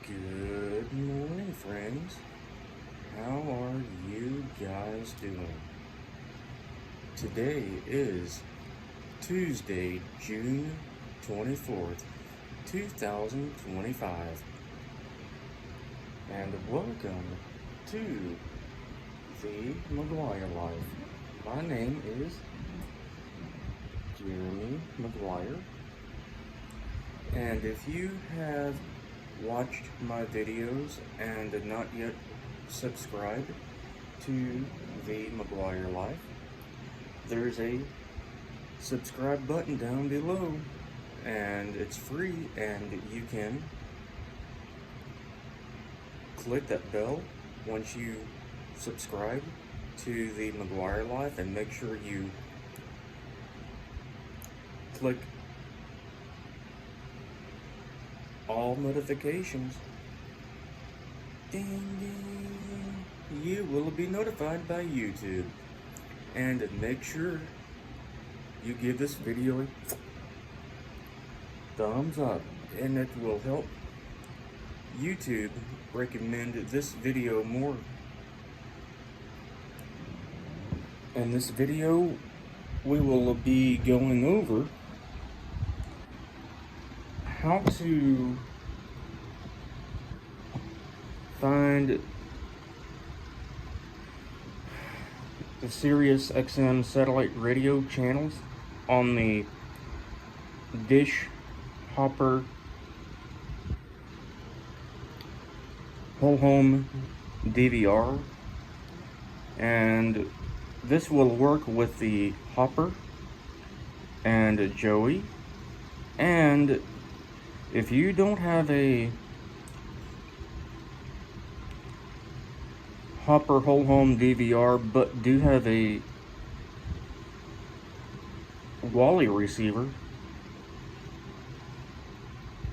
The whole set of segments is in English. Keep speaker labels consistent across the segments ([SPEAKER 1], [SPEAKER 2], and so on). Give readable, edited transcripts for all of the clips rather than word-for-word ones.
[SPEAKER 1] Good morning, friends. How are you guys doing? Today is Tuesday, June 24th, 2025. And welcome to the McGuire Life. My name is Jeremy McGuire. And if you have watched my videos and not yet subscribed to the McGuire Life, there's a subscribe button down below, and it's free, and you can click that bell once you subscribe to the McGuire Life, and make sure you click all notifications. Ding, ding. You will be notified by YouTube. And make sure you give this video a thumbs up, and it will help YouTube recommend this video more. In this video, we will be going over how to find the SiriusXM satellite radio channels on the Dish Hopper Whole Home DVR, and this will work with the Hopper and Joey. And if you don't have a Hopper Whole Home DVR but do have a Wally receiver,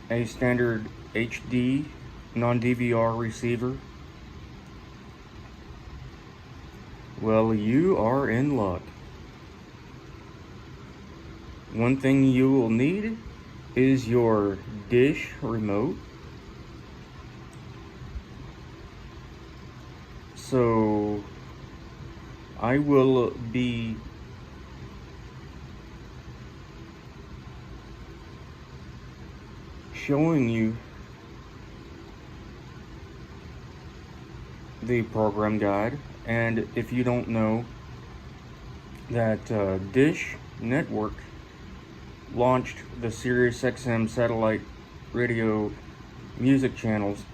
[SPEAKER 1] a standard HD non-DVR receiver, well, you are in luck. One thing you will need is your dish remote. So I will be showing you the program guide, and if you don't know that Dish Network launched the SiriusXM satellite radio music channels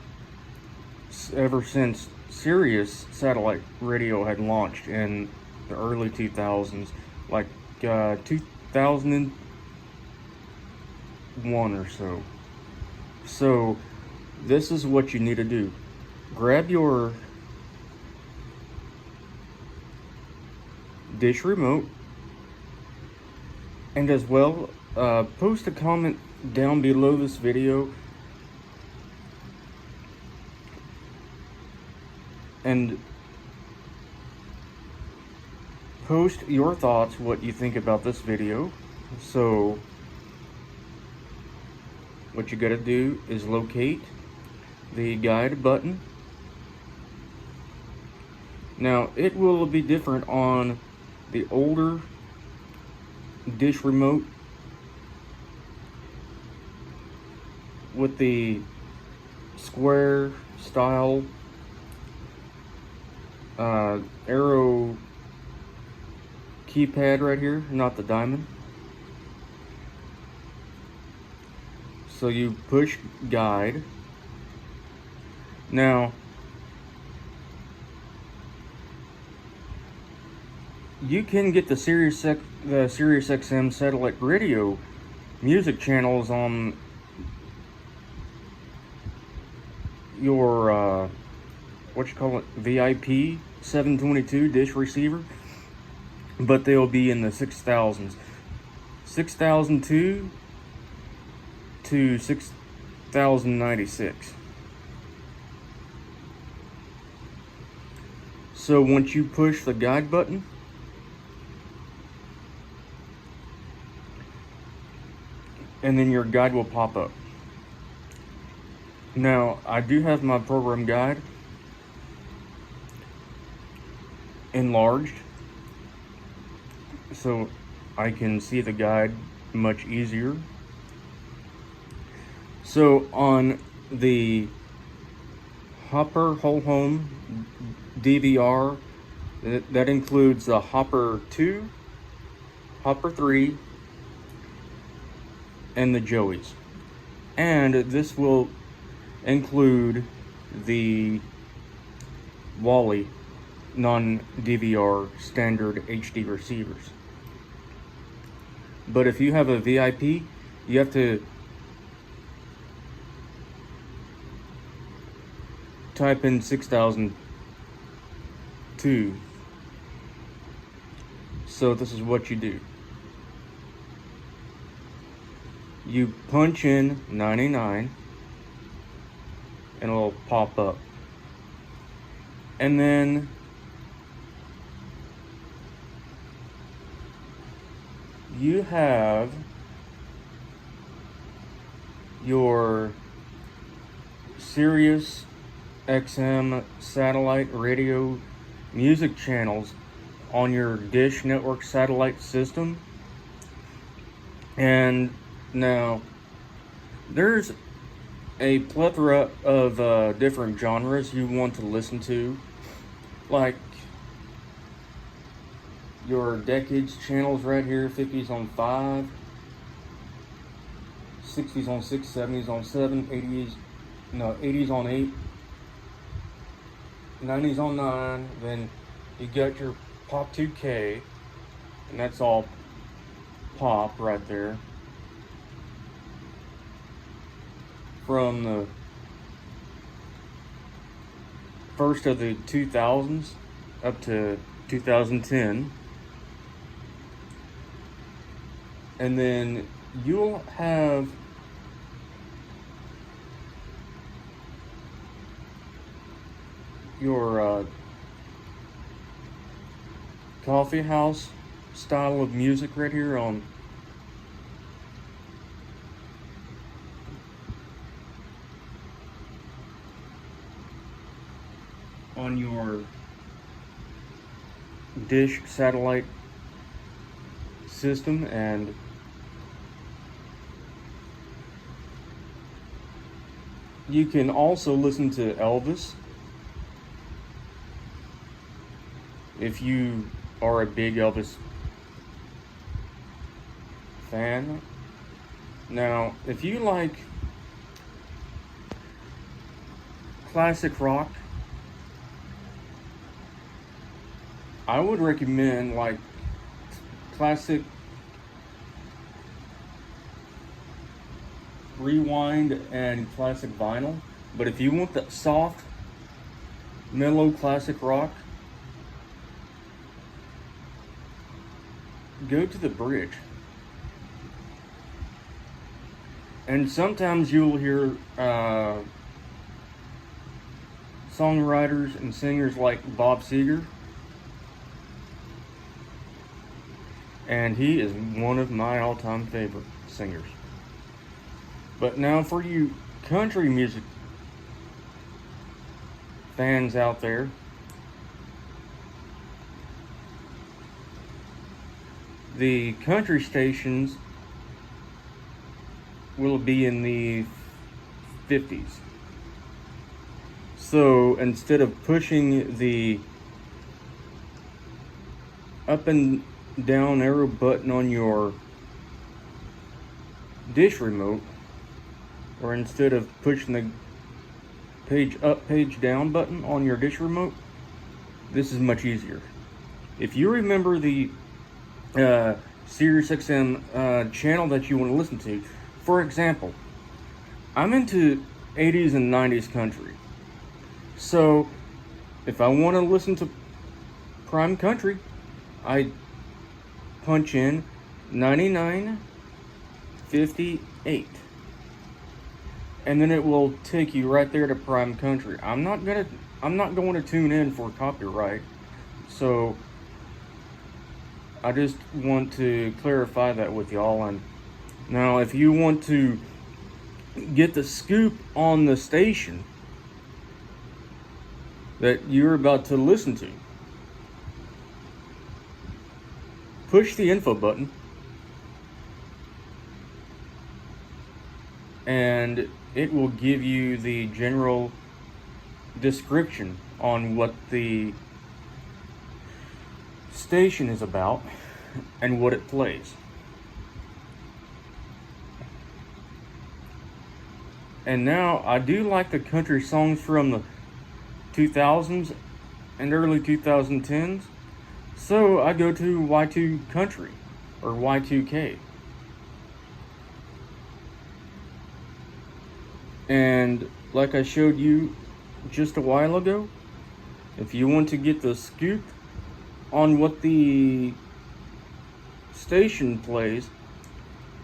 [SPEAKER 1] ever since Sirius satellite radio had launched in the early 2000s, like 2001 or so. So this is what you need to do. Grab your dish remote, and as well, post a comment down below this video and post your thoughts, what you think about this video. So what you gotta do is locate the guide button. Now it will be different on the older dish remote with the square style arrow keypad right here, not the diamond. So you push guide. Now you can get the SiriusXM satellite radio music channels on your VIP 722 dish receiver, but they'll be in the 6000s, 6002 to 6096. So once you push the guide button, and then your guide will pop up. Now, I do have my program guide enlarged so I can see the guide much easier. So on the Hopper Whole Home DVR, that includes the Hopper 2, Hopper 3, and the Joeys. And this will include the Wally non-DVR standard HD receivers. But if you have a VIP, you have to type in 6002. So this is what you do. You punch in 99 and it'll pop up. And then you have your SiriusXM satellite radio music channels on your Dish Network satellite system. And now there's a plethora of different genres you want to listen to, like your decades channels right here: 50s on 5, 60s on 6, 70s on 7, 80s on 8, 90s on 9. Then you got your Pop 2K, and that's all pop right there. From the first of the 2000s up to 2010. And then you'll have your coffee house style of music right here on your Dish satellite system. And you can also listen to Elvis if you are a big Elvis fan. Now, if you like classic rock, I would recommend like classic rewind and classic vinyl. But if you want that soft, mellow classic rock, go to the bridge. And sometimes you'll hear songwriters and singers like Bob Seger, and he is one of my all-time favorite singers. But now for you country music fans out there, the country stations will be in the 50s. So instead of pushing the up and down arrow button on your Dish remote, or instead of pushing the page up, page down button on your Dish remote, this is much easier. If you remember the SiriusXM channel that you want to listen to, for example, I'm into 80s and 90s country. So if I want to listen to Prime Country, I punch in 9958, and then it will take you right there to Prime Country. I'm not going to tune in for copyright, so I just want to clarify that with y'all. And now if you want to get the scoop on the station that you're about to listen to, push the info button, and it will give you the general description on what the station is about and what it plays. And now I do like the country songs from the 2000s and early 2010s, so I go to Y2 Country or Y2K. And like I showed you just a while ago, if you want to get the scoop on what the station plays,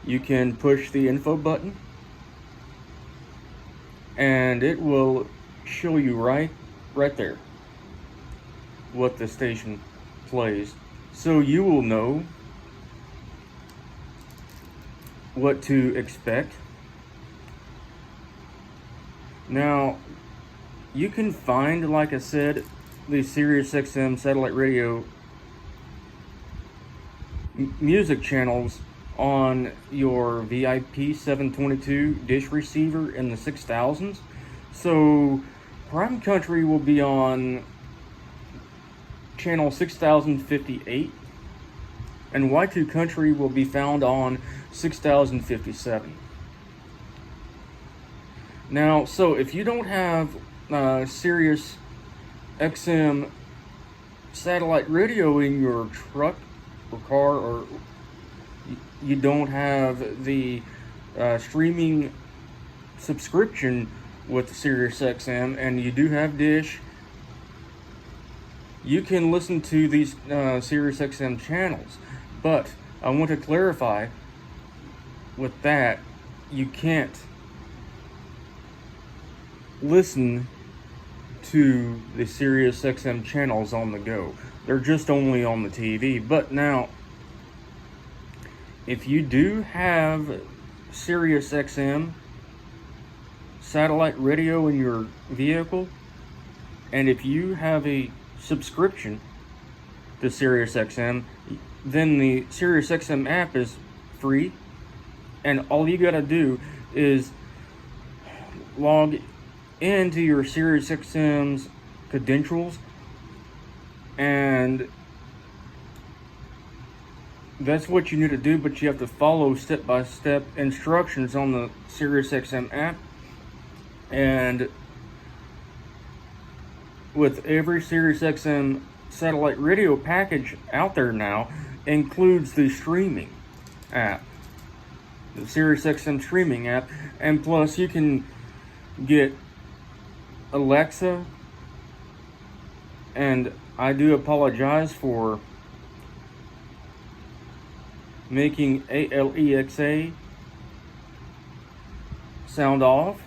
[SPEAKER 1] you can push the info button and it will show you right there what the station plays, so you will know what to expect. Now, you can find, like I said, the SiriusXM satellite radio music channels on your VIP 722 dish receiver in the 6000s. So Prime Country will be on channel 6058 and Y2 Country will be found on 6057. Now, so if you don't have Sirius XM satellite radio in your truck or car, or you don't have the streaming subscription with Sirius XM, and you do have Dish, you can listen to these Sirius XM channels. But I want to clarify with that, you can't listen to the Sirius XM channels on the go. They're just only on the TV. But now, if you do have Sirius XM satellite radio in your vehicle, and if you have a subscription to Sirius XM, then the Sirius XM app is free, and all you gotta do is log into your SiriusXM's credentials, and that's what you need to do. But you have to follow step-by-step instructions on the SiriusXM app, and with every SiriusXM satellite radio package out there now includes the streaming app, the SiriusXM streaming app, and plus you can get Alexa, and I do apologize for making ALEXA sound off.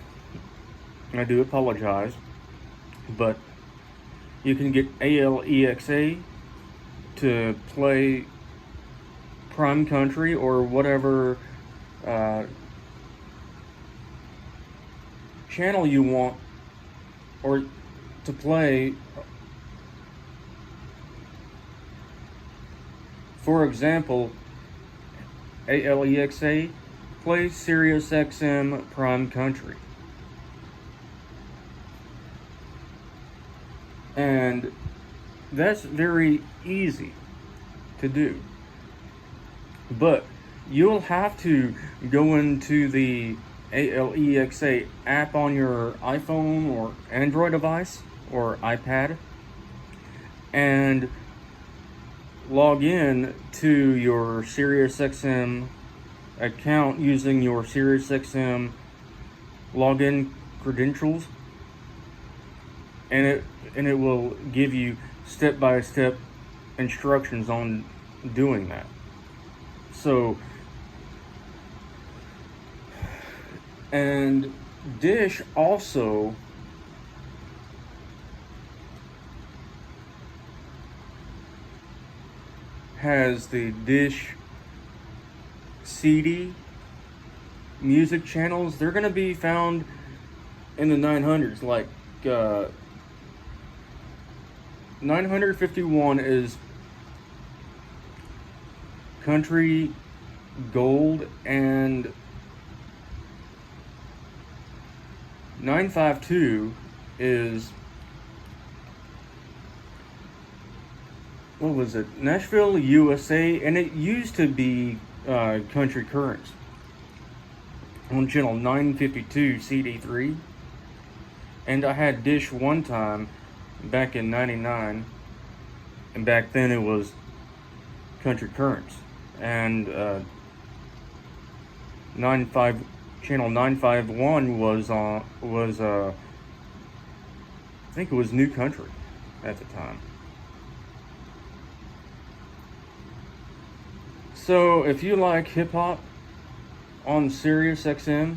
[SPEAKER 1] I do apologize, but you can get ALEXA to play Prime Country or whatever channel you want, or to play, for example, ALEXA plays SiriusXM Prime Country. And that's very easy to do. But you'll have to go into the ALEXA app on your iPhone or Android device or iPad and log in to your SiriusXM account using your SiriusXM login credentials, and it will give you step-by-step instructions on doing that. So, and Dish also has the Dish CD music channels, they're going to be found in the 900s. Like 951 is country gold, and 952 is, what was it, Nashville, USA, and it used to be Country Currents on channel 952 CD3. And I had Dish one time back in 99, and back then it was Country Currents. And channel 951 was I think it was New Country at the time. So if you like hip hop on SiriusXM,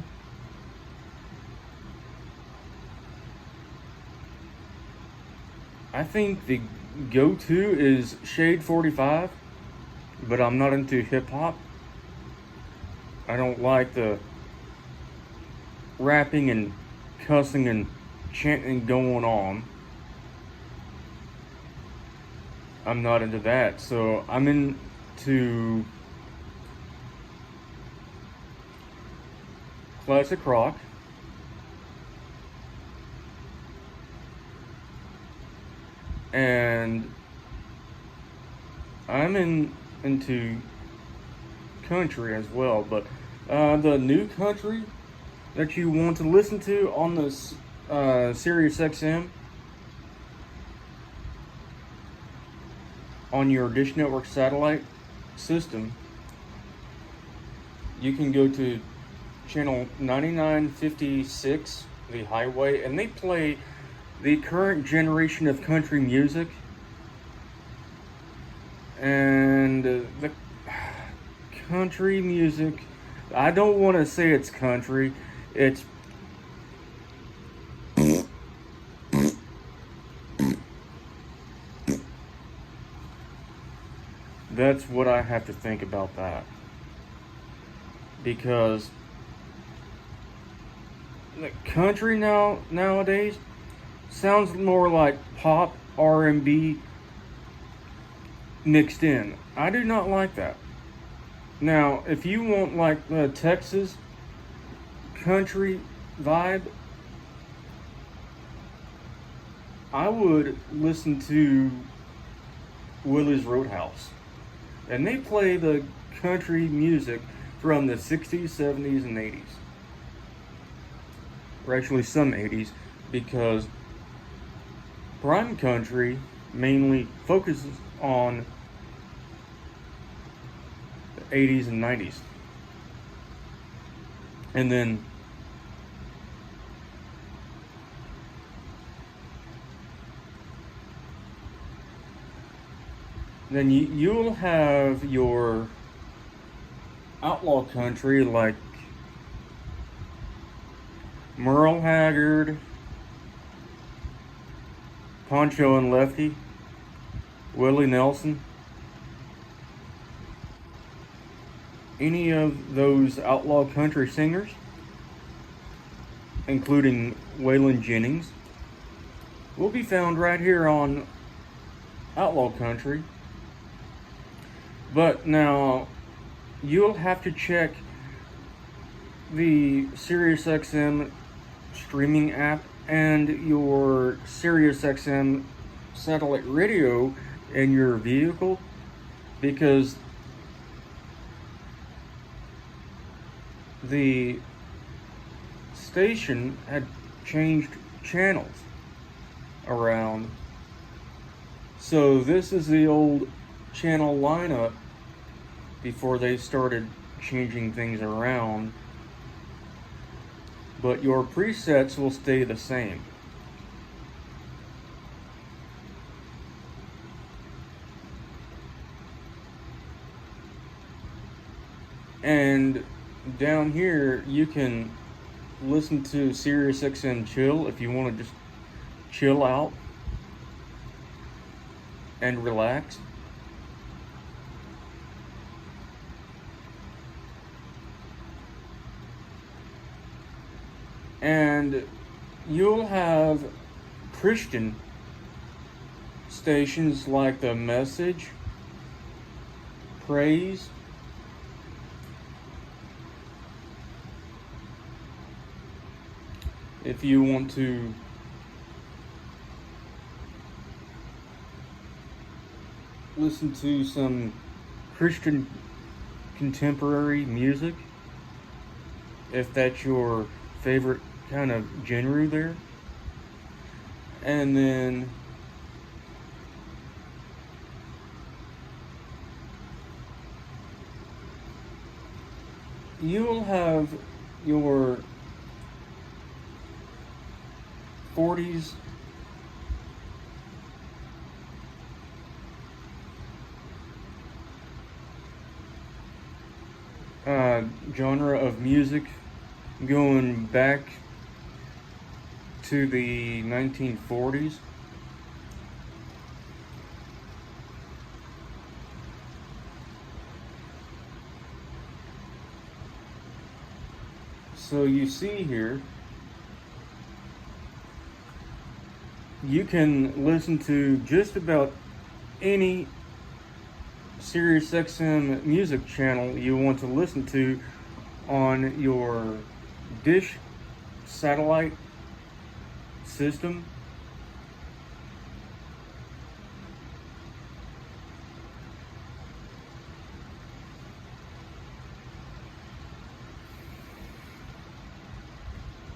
[SPEAKER 1] I think the go-to is Shade 45, but I'm not into hip hop. I don't like the rapping and cussing and chanting going on. I'm not into that. So I'm into classic rock, and I'm into country as well. But the new country that you want to listen to on this SiriusXM on your Dish Network satellite system, you can go to channel 9956, the highway, and they play the current generation of country music. And the country music, I don't want to say it's country, it's that's what I have to think about that, because the country nowadays sounds more like pop, R&B mixed in. I do not like that. Now, if you want like the Texas country vibe, I would listen to Willie's Roadhouse. And they play the country music from the 60s, 70s, and 80s. Or actually some 80s, because Prime Country mainly focuses on the 80s and 90s. And then you'll have your outlaw country like Merle Haggard, Poncho and Lefty, Willie Nelson. Any of those outlaw country singers, including Waylon Jennings, will be found right here on Outlaw Country. But now, you'll have to check the SiriusXM streaming app and your SiriusXM satellite radio in your vehicle, because the station had changed channels around. So this is the old channel lineup before they started changing things around, but your presets will stay the same. And down here you can listen to SiriusXM Chill if you want to just chill out and relax. And you'll have Christian stations like The Message, Praise, if you want to listen to some Christian contemporary music, if that's your favorite kind of genre there. And then you'll have your 40s genre of music going back to the 1940s. So you see here, you can listen to just about any SiriusXM music channel you want to listen to on your dish satellite system.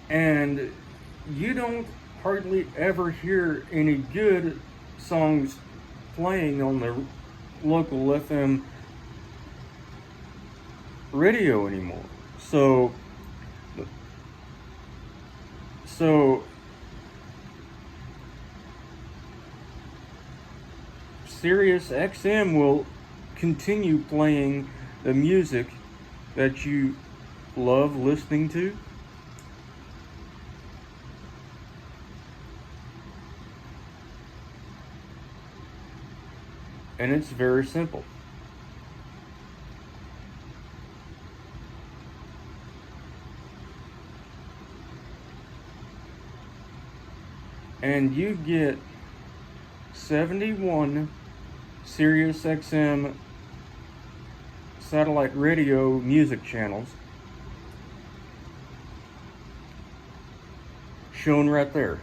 [SPEAKER 1] And you don't hardly ever hear any good songs playing on the local FM radio anymore. So SiriusXM will continue playing the music that you love listening to. And it's very simple. And you get 71 SiriusXM satellite radio music channels shown right there.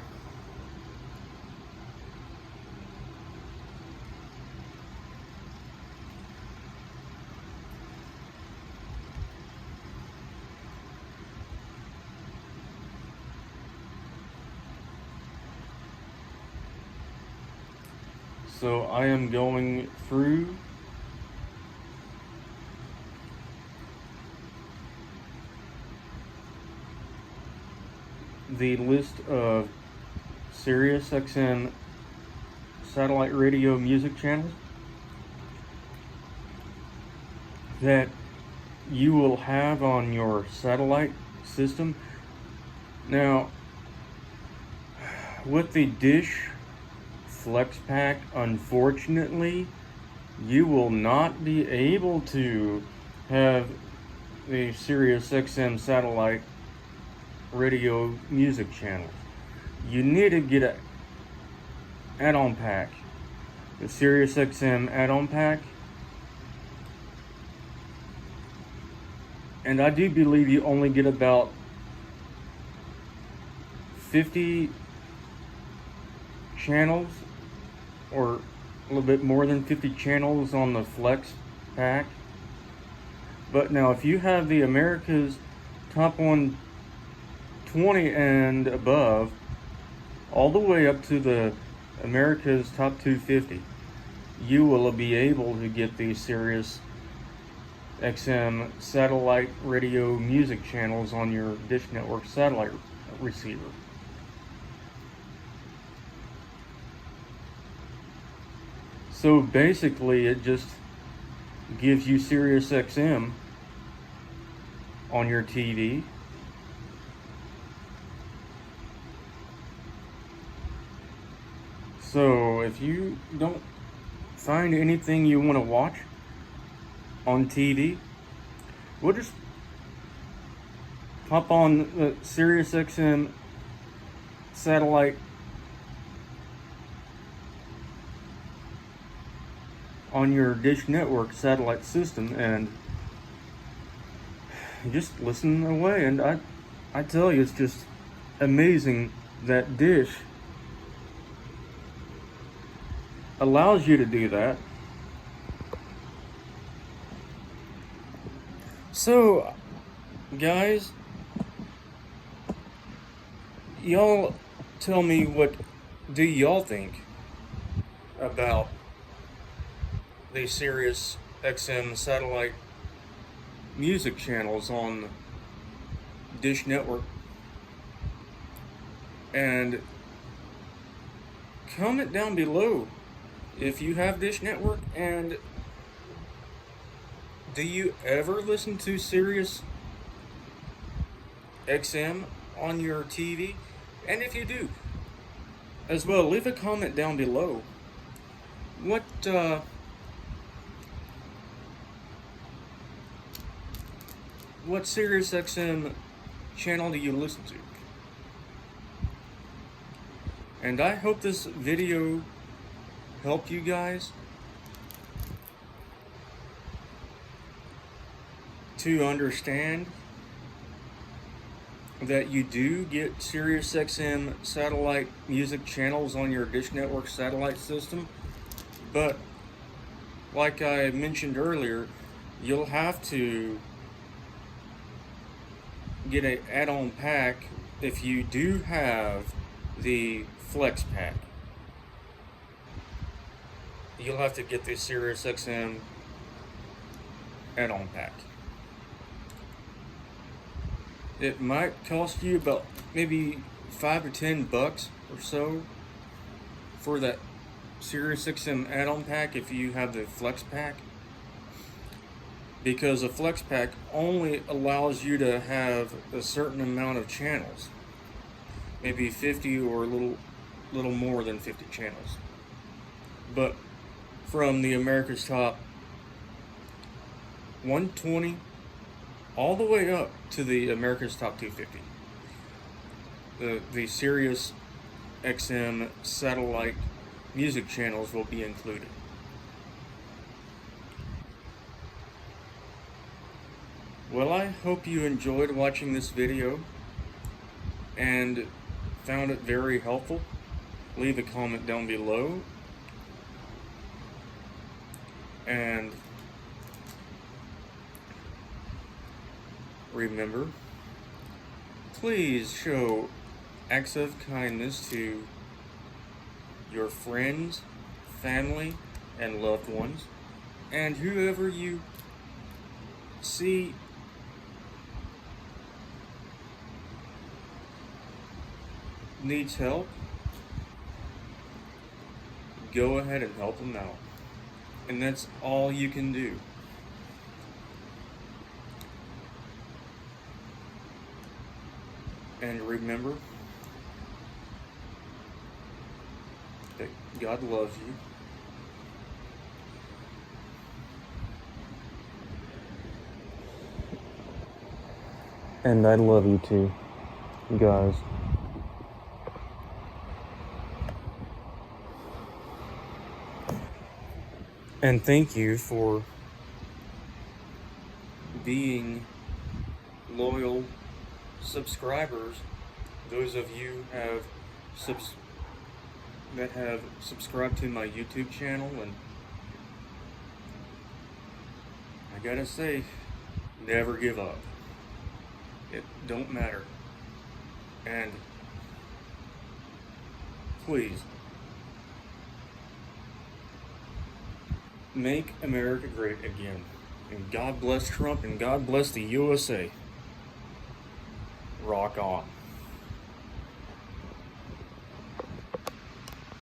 [SPEAKER 1] So I am going through the list of SiriusXM satellite radio music channels that you will have on your satellite system. Now, with the Dish Flex Pack, unfortunately, you will not be able to have the SiriusXM satellite radio music channels. You need to get an add-on pack, the SiriusXM add-on pack. And I do believe you only get about 50 channels, or a little bit more than 50 channels on the Flex Pack. But now if you have the America's Top 120 and above, all the way up to the America's Top 250, you will be able to get the Sirius XM satellite radio music channels on your Dish Network satellite receiver. So basically it just gives you Sirius XM on your TV. So if you don't find anything you want to watch on TV, we'll just hop on the SiriusXM satellite on your Dish Network satellite system and just listen away. And I tell you, it's just amazing that Dish allows you to do that. So, guys, y'all tell me, what do y'all think about the Sirius XM satellite music channels on Dish Network? And comment down below if you have Dish Network, and do you ever listen to Sirius XM on your TV? And if you do, as well, leave a comment down below. What Sirius XM channel do you listen to? And I hope this video helped you guys to understand that you do get SiriusXM satellite music channels on your Dish Network satellite system, but like I mentioned earlier, you'll have to get an add-on pack if you do have the Flex pack. You'll have to get the SiriusXM add-on pack. It might cost you about maybe $5 or $10 or so for that SiriusXM add-on pack if you have the Flex pack, because a Flex pack only allows you to have a certain amount of channels, maybe 50 or a little more than 50 channels. But from the America's Top 120 all the way up to the America's Top 250, the Sirius XM satellite music channels will be included. Well, I hope you enjoyed watching this video and found it very helpful. Leave a comment down below, and remember, please show acts of kindness to your friends, family, and loved ones, and whoever you see needs help, go ahead and help them out. And that's all you can do. And remember that God loves you. And I love you too, guys. And thank you for being loyal subscribers. Those of you that have subscribed to my YouTube channel, and I gotta say, never give up. It don't matter. And please, make America great again. And God bless Trump, and God bless the USA. Rock on.